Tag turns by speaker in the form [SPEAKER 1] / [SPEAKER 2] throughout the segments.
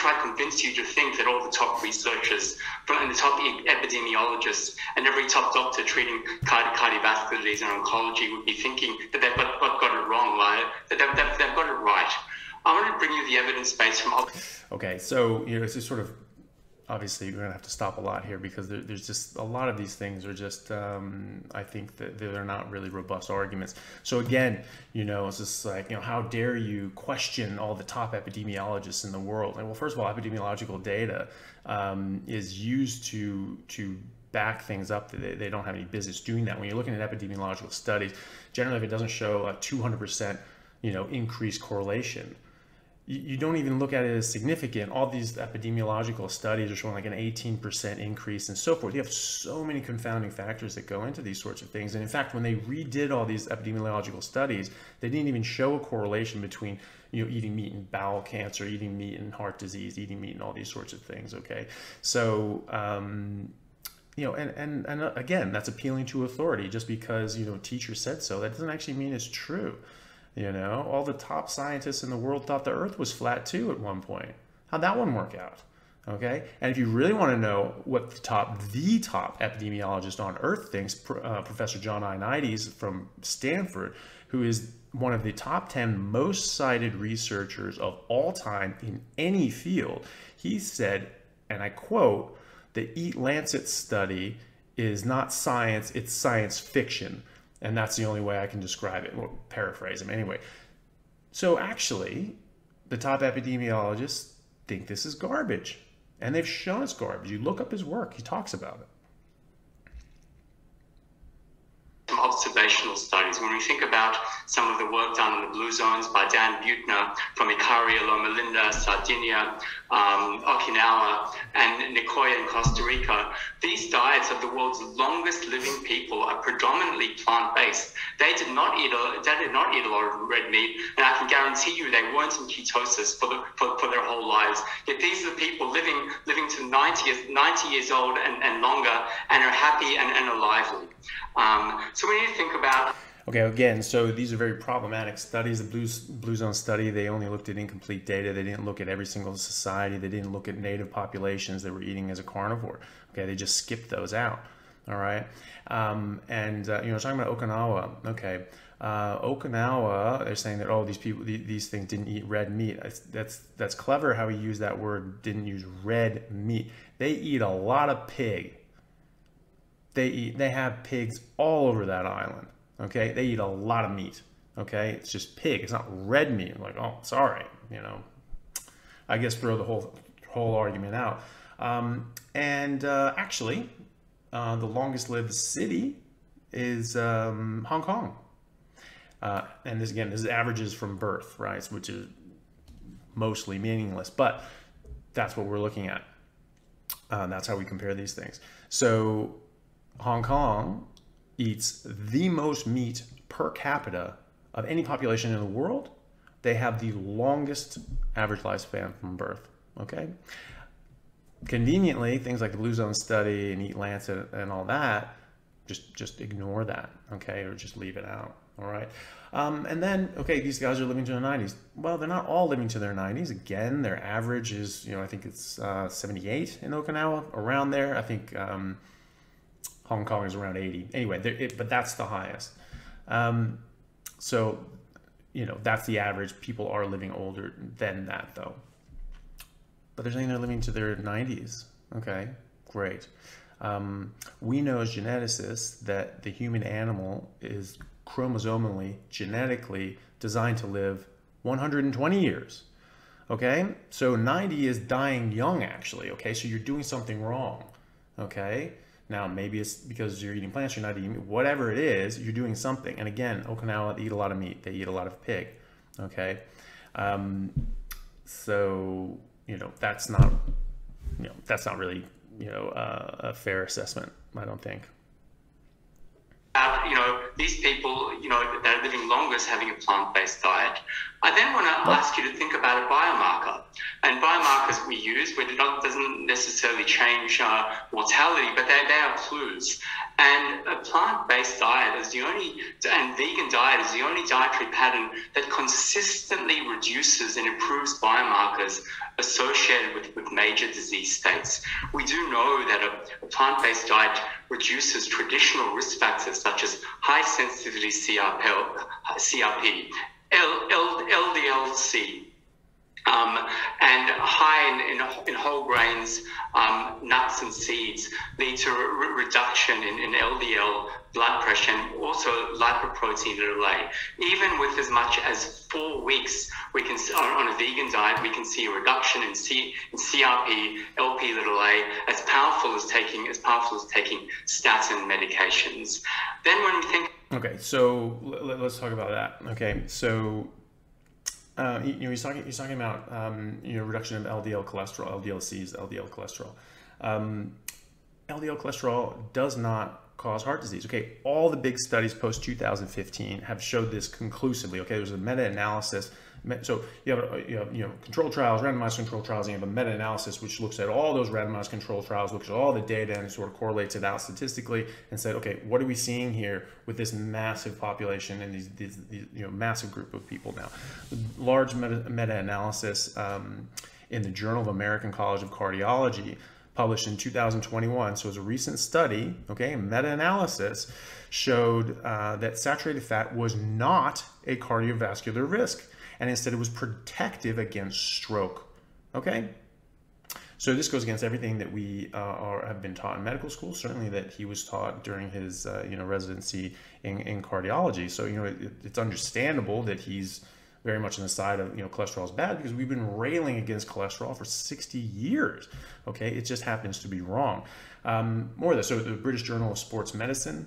[SPEAKER 1] try to convince you to think that all the top researchers and the top epidemiologists and every top doctor treating cardiovascular disease and oncology would be thinking that they've got it wrong, right? That they've got it right. I want to bring you the evidence base from...
[SPEAKER 2] Okay, so, it's just sort of, obviously you're going to have to stop a lot here because there's just a lot of these things are just, I think that they're not really robust arguments. So again, it's just like, how dare you question all the top epidemiologists in the world? And well, first of all, epidemiological data is used to back things up. They don't have any business doing that. When you're looking at epidemiological studies, generally if it doesn't show a 200% increased correlation, you don't even look at it as significant. All these epidemiological studies are showing like an 18% increase and so forth. You have so many confounding factors that go into these sorts of things. And in fact, when they redid all these epidemiological studies, they didn't even show a correlation between eating meat and bowel cancer, eating meat and heart disease, eating meat and all these sorts of things. Okay, so and again, that's appealing to authority. Just because a teacher said so, that doesn't actually mean it's true. All the top scientists in the world thought the earth was flat too at one point. How'd that one work out? Okay, and if you really want to know what the top epidemiologist on earth thinks, Professor John Ioannidis from Stanford, who is one of the top 10 most cited researchers of all time in any field, he said, and I quote, the Eat Lancet study is not science, it's science fiction. And that's the only way I can describe it. We'll paraphrase him anyway. So actually, the top epidemiologists think this is garbage. And they've shown it's garbage. You look up his work, he talks about it.
[SPEAKER 1] Observational studies. When we think about some of the work done in the blue zones by Dan Buettner from Ikaria, Loma Linda, Sardinia, Okinawa, and Nicoya in Costa Rica, these diets of the world's longest living people are predominantly plant-based. They did not eat a lot of red meat, and I can guarantee you they weren't in ketosis for their whole lives. Yet these are the people living to 90 years old and longer, and are happy and are lively. So when you think about...
[SPEAKER 2] Okay, again, so these are very problematic studies. The Blue Zone study, they only looked at incomplete data. They didn't look at every single society. They didn't look at native populations that were eating as a carnivore. Okay, they just skipped those out. All right, talking about Okinawa. Okay, Okinawa, they're saying that these things didn't eat red meat. That's clever how he used that word. Didn't use red meat. They eat a lot of pig. They have pigs all over that island. Okay, they eat a lot of meat. Okay, it's just pig. It's not red meat. Like, oh, sorry, I guess throw the whole argument out. Actually, the longest lived city is Hong Kong. And this is averages from birth, right? Which is mostly meaningless, but that's what we're looking at. That's how we compare these things. So Hong Kong eats the most meat per capita of any population in the world. They have the longest average lifespan from birth. Okay. Conveniently, things like the Blue Zone study and Eat Lancet and all that, just ignore that. Okay, or just leave it out. All right. And then, okay, these guys are living to their 90s. Well, they're not all living to their 90s. Again, their average is, I think it's 78 in Okinawa, around there. I think Hong Kong is around 80. Anyway, but that's the highest. So, that's the average. People are living older than that, though. But they're saying they're living to their 90s. Okay, great. We know as geneticists that the human animal is chromosomally, genetically designed to live 120 years. Okay, so 90 is dying young, actually. Okay, so you're doing something wrong. Okay, now maybe it's because you're eating plants, you're not eating meat, whatever it is, you're doing something. And again, Okinawa, they eat a lot of meat, they eat a lot of pig. Okay, so that's not really a fair assessment, I don't think.
[SPEAKER 1] These people, that are living longest having a plant-based diet. I then want to ask you to think about a biomarker. And biomarkers we use, but it doesn't necessarily change mortality, but they are clues. And a plant-based diet is the only, and vegan diet is the only dietary pattern that consistently reduces and improves biomarkers associated with major disease states. We do know that a plant-based diet reduces traditional risk factors such as high sensitivity CRP, LDL-C, and high in whole grains, nuts and seeds lead to a reduction in LDL blood pressure and also lipoprotein(a). Even with as much as 4 weeks, we can on a vegan diet we can see a reduction in CRP, Lp(a), as powerful as taking statin medications. Then when we think,
[SPEAKER 2] okay, so let's talk about that. Okay, so. He's talking about reduction of LDL cholesterol, LDL-Cs, LDL cholesterol. LDL cholesterol does not cause heart disease. Okay, all the big studies post 2015 have showed this conclusively. Okay, there's a meta-analysis. So you have controlled trials, randomized controlled trials, and you have a meta-analysis which looks at all those randomized controlled trials, looks at all the data and sort of correlates it out statistically and said, okay, what are we seeing here with this massive population and these massive group of people now? Large meta-analysis in the Journal of American College of Cardiology published in 2021. So it was a recent study, okay, meta-analysis showed that saturated fat was not a cardiovascular risk, and instead it was protective against stroke, okay? So this goes against everything that we have been taught in medical school, certainly that he was taught during his residency in cardiology. So it's understandable that he's very much on the side of cholesterol is bad, because we've been railing against cholesterol for 60 years, okay? It just happens to be wrong. More of this, so the British Journal of Sports Medicine,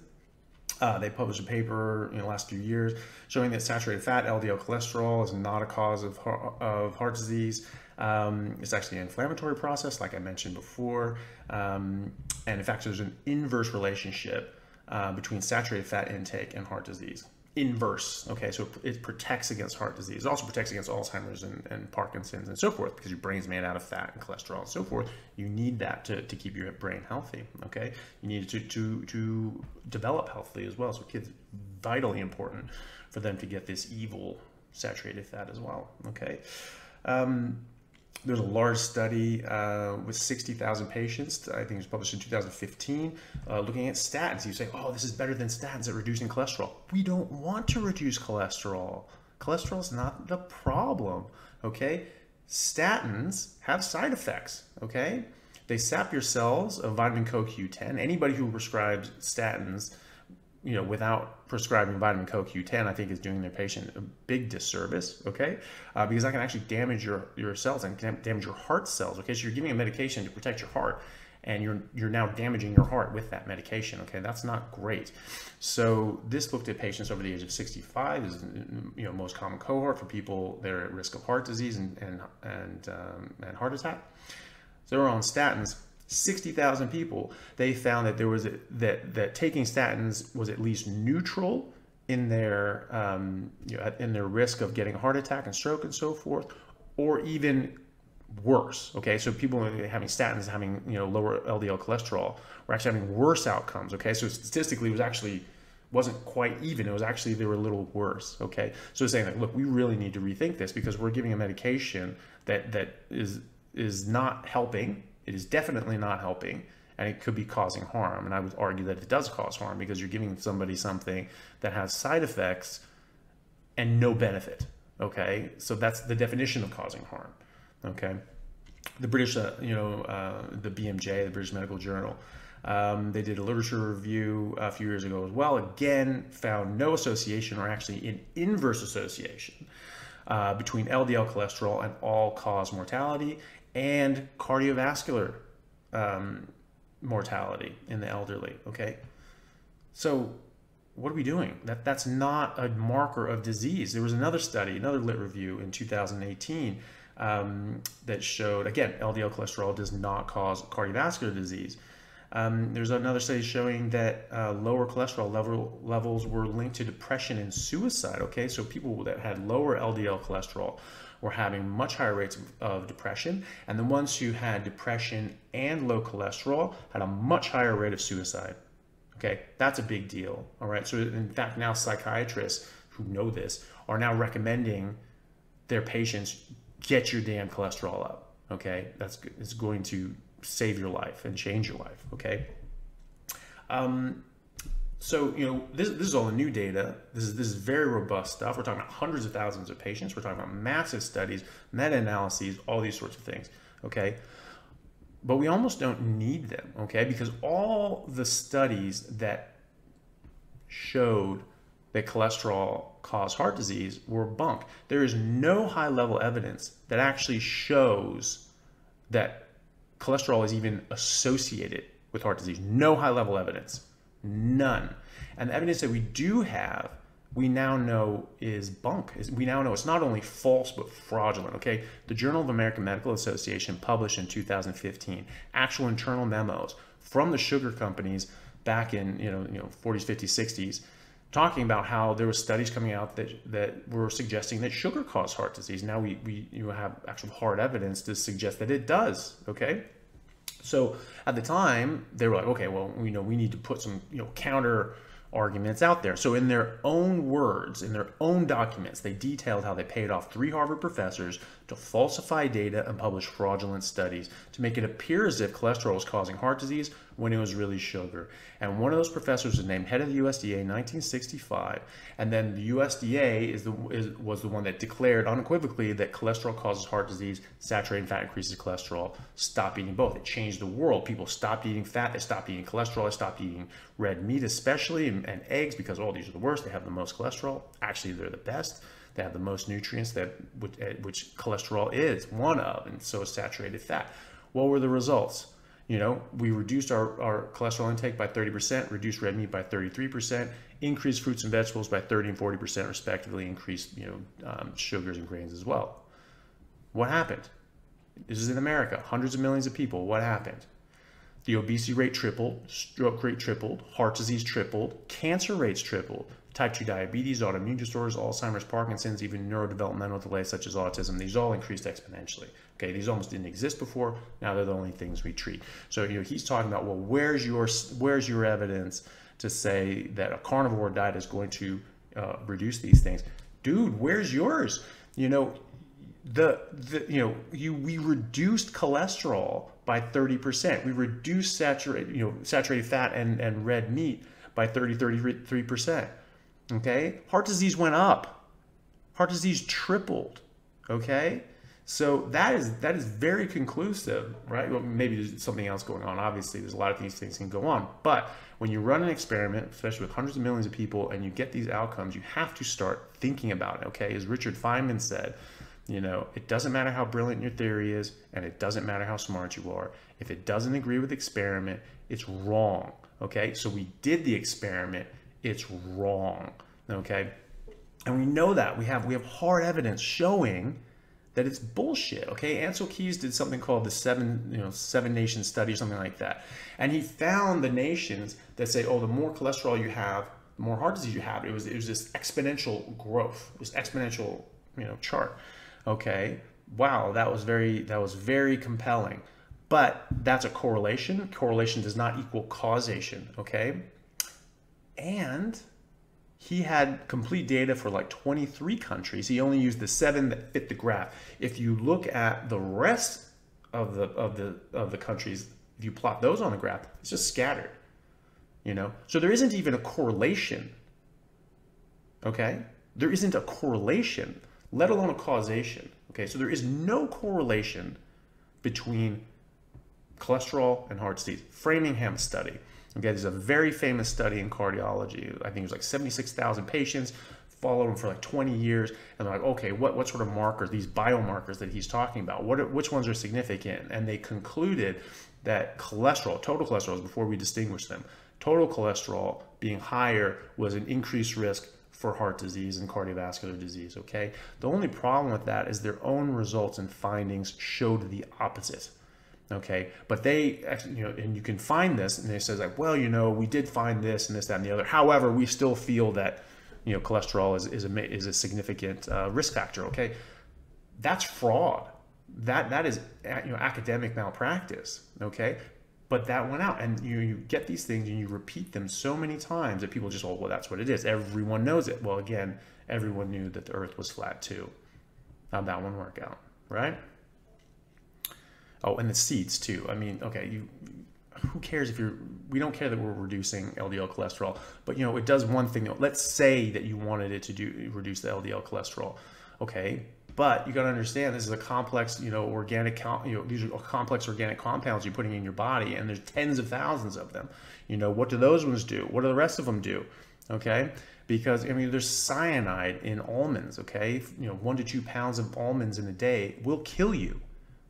[SPEAKER 2] they published a paper in the last few years showing that saturated fat, LDL cholesterol, is not a cause of heart disease. It's actually an inflammatory process, like I mentioned before. And in fact, there's an inverse relationship between saturated fat intake and heart disease. Inverse, okay? So it protects against heart disease. It also protects against Alzheimer's and Parkinson's and so forth, because your brain's made out of fat and cholesterol and so forth. You need that to keep your brain healthy, okay? You need it to develop healthily as well. So kids, vitally important for them to get this evil saturated fat as well, okay? There's a large study with 60,000 patients, I think it was published in 2015, looking at statins. You say, oh, this is better than statins at reducing cholesterol. We don't want to reduce cholesterol. Cholesterol is not the problem, okay? Statins have side effects, okay? They sap your cells of vitamin CoQ10. Anybody who prescribes statins without prescribing vitamin CoQ10, I think is doing their patient a big disservice, okay? Because that can actually damage your cells and can damage your heart cells, okay? So you're giving a medication to protect your heart, and you're now damaging your heart with that medication, okay? That's not great. So this looked at patients over the age of 65, is most common cohort for people that are at risk of heart disease and heart attack. So they were on statins. 60,000 people, they found that there was that taking statins was at least neutral in their in their risk of getting a heart attack and stroke and so forth, or even worse. Okay, so people having statins, having lower LDL cholesterol, were actually having worse outcomes. Okay, so statistically it wasn't quite even. It was actually, they were a little worse. Okay, so saying that, look, we really need to rethink this, because we're giving a medication that is not helping. It is definitely not helping, and it could be causing harm. And I would argue that it does cause harm, because you're giving somebody something that has side effects and no benefit, okay? So that's the definition of causing harm, okay? The British, the BMJ, the British Medical Journal, they did a literature review a few years ago as well, again, found no association, or actually an inverse association between LDL cholesterol and all-cause mortality and cardiovascular mortality in the elderly, okay? So what are we doing? That's not a marker of disease. There was another study, another lit review in 2018 that showed, again, LDL cholesterol does not cause cardiovascular disease. There's another study showing that lower cholesterol levels were linked to depression and suicide, okay? So people that had lower LDL cholesterol were having much higher rates of depression, and the ones who had depression and low cholesterol had a much higher rate of suicide. Okay, that's a big deal. All right, so in fact, now psychiatrists who know this are now recommending their patients get your damn cholesterol up. Okay, it's going to save your life and change your life. Okay. So, you know, this is all the new data. This is very robust stuff. We're talking about hundreds of thousands of patients. We're talking about massive studies, meta-analyses, all these sorts of things, okay? But we almost don't need them, okay? Because all the studies that showed that cholesterol caused heart disease were bunk. There is no high-level evidence that actually shows that cholesterol is even associated with heart disease. No high-level evidence. None. And the evidence that we do have, we now know is bunk. We now know it's not only false, but fraudulent, okay? The Journal of the American Medical Association published in 2015 actual internal memos from the sugar companies back in, you know, 40s, 50s, 60s, talking about how there were studies coming out that were suggesting that sugar caused heart disease. Now we have actual hard evidence to suggest that it does, okay? So at the time, they were like, okay, well, we need to put some, counter arguments out there. So in their own words, in their own documents, they detailed how they paid off 3 Harvard professors to falsify data and publish fraudulent studies to make it appear as if cholesterol was causing heart disease when it was really sugar. And one of those professors was named head of the USDA in 1965. And then the USDA was the one that declared unequivocally that cholesterol causes heart disease, saturated fat increases cholesterol, stop eating both. It changed the world. People stopped eating fat, they stopped eating cholesterol, they stopped eating red meat especially, and eggs, because these are the worst. They have the most cholesterol. Actually, they're the best. They have the most nutrients, which cholesterol is one of, and so is saturated fat. What were the results? We reduced our cholesterol intake by 30%, reduced red meat by 33%, increased fruits and vegetables by 30 and 40% respectively, increased sugars and grains as well. What happened? This is in America, hundreds of millions of people. What happened? The obesity rate tripled, stroke rate tripled, heart disease tripled, cancer rates tripled, type 2 diabetes, autoimmune disorders, Alzheimer's, Parkinson's, even neurodevelopmental delays such as autism. These all increased exponentially. Okay, these almost didn't exist before. Now they're the only things we treat. So he's talking about, well, where's your evidence to say that a carnivore diet is going to reduce these things? Dude, where's yours? We reduced cholesterol by 30%. We reduced saturated fat and red meat by 33%. Okay, heart disease went up. Heart disease tripled. Okay, so that is very conclusive, right? Well, maybe there's something else going on. Obviously, there's a lot of these things can go on, but when you run an experiment, especially with hundreds of millions of people, and you get these outcomes, you have to start thinking about it. Okay, as Richard Feynman said, it doesn't matter how brilliant your theory is, and it doesn't matter how smart you are. If it doesn't agree with the experiment, it's wrong. Okay, so we did the experiment. It's wrong. Okay, and we know that we have hard evidence showing that it's bullshit. Okay, Ansel Keys did something called the seven nation study or something like that, and he found the nations that say, oh, the more cholesterol you have, the more heart disease you have. It was this exponential growth, this exponential chart. Okay, wow, that was very compelling. But that's a correlation. Correlation does not equal causation, okay? And he had complete data for like 23 countries. He only used the 7 that fit the graph. If you look at the rest of the countries, if you plot those on the graph, it's just scattered. So there isn't even a correlation. Okay? There isn't a correlation, let alone a causation. Okay, so there is no correlation between cholesterol and heart disease. Framingham study. Okay, there's a very famous study in cardiology. I think it was like 76,000 patients, followed them for like 20 years, and they're like, okay, what sort of markers, these biomarkers that he's talking about, which ones are significant? And they concluded that cholesterol, total cholesterol, before we distinguish them, total cholesterol being higher was an increased risk for heart disease and cardiovascular disease, okay? The only problem with that is their own results and findings showed the opposite, okay? But they, and you can find this, and they says like, well, we did find this and this, that, and the other. However, we still feel that, cholesterol is a significant risk factor, okay? That's fraud. That is, academic malpractice. Okay. But that went out, and you get these things and you repeat them so many times that people just, oh, well, that's what it is. Everyone knows it. Well, again, everyone knew that the earth was flat too. How'd that one work out, right? Oh, and the seeds too. I mean, okay, who cares if we don't care that we're reducing LDL cholesterol, but it does one thing. Let's say that you wanted it to reduce the LDL cholesterol. Okay. But you got to understand, this is a complex, organic, these are complex organic compounds you're putting in your body, and there's tens of thousands of them. What do those ones do? What do the rest of them do? Okay. Because, there's cyanide in almonds. Okay. 1 to 2 pounds of almonds in a day will kill you.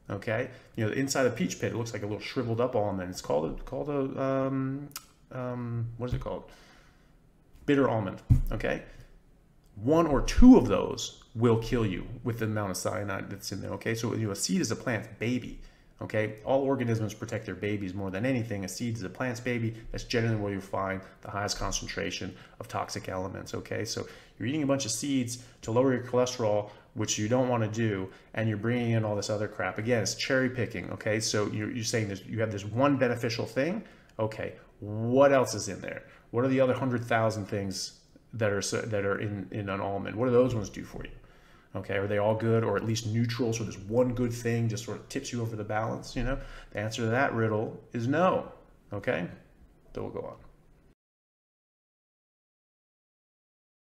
[SPEAKER 2] Okay. Inside a peach pit, it looks like a little shriveled up almond. It's called a what is it called? Bitter almond. Okay. 1 or 2 of those will kill you with the amount of cyanide that's in there. Okay, so a seed is a plant's baby. Okay, all organisms protect their babies more than anything. A seed is a plant's baby. That's generally where you find the highest concentration of toxic elements. Okay, so you're eating a bunch of seeds to lower your cholesterol, which you don't want to do, and you're bringing in all this other crap. Again, it's cherry picking. Okay, so you're saying you have this one beneficial thing. Okay, what else is in there? What are the other 100,000 things that are in an almond? What do those ones do for you? Okay, are they all good, or at least neutral? So there's one good thing just sort of tips you over the balance. The answer to that riddle is no. Okay, so we'll go on.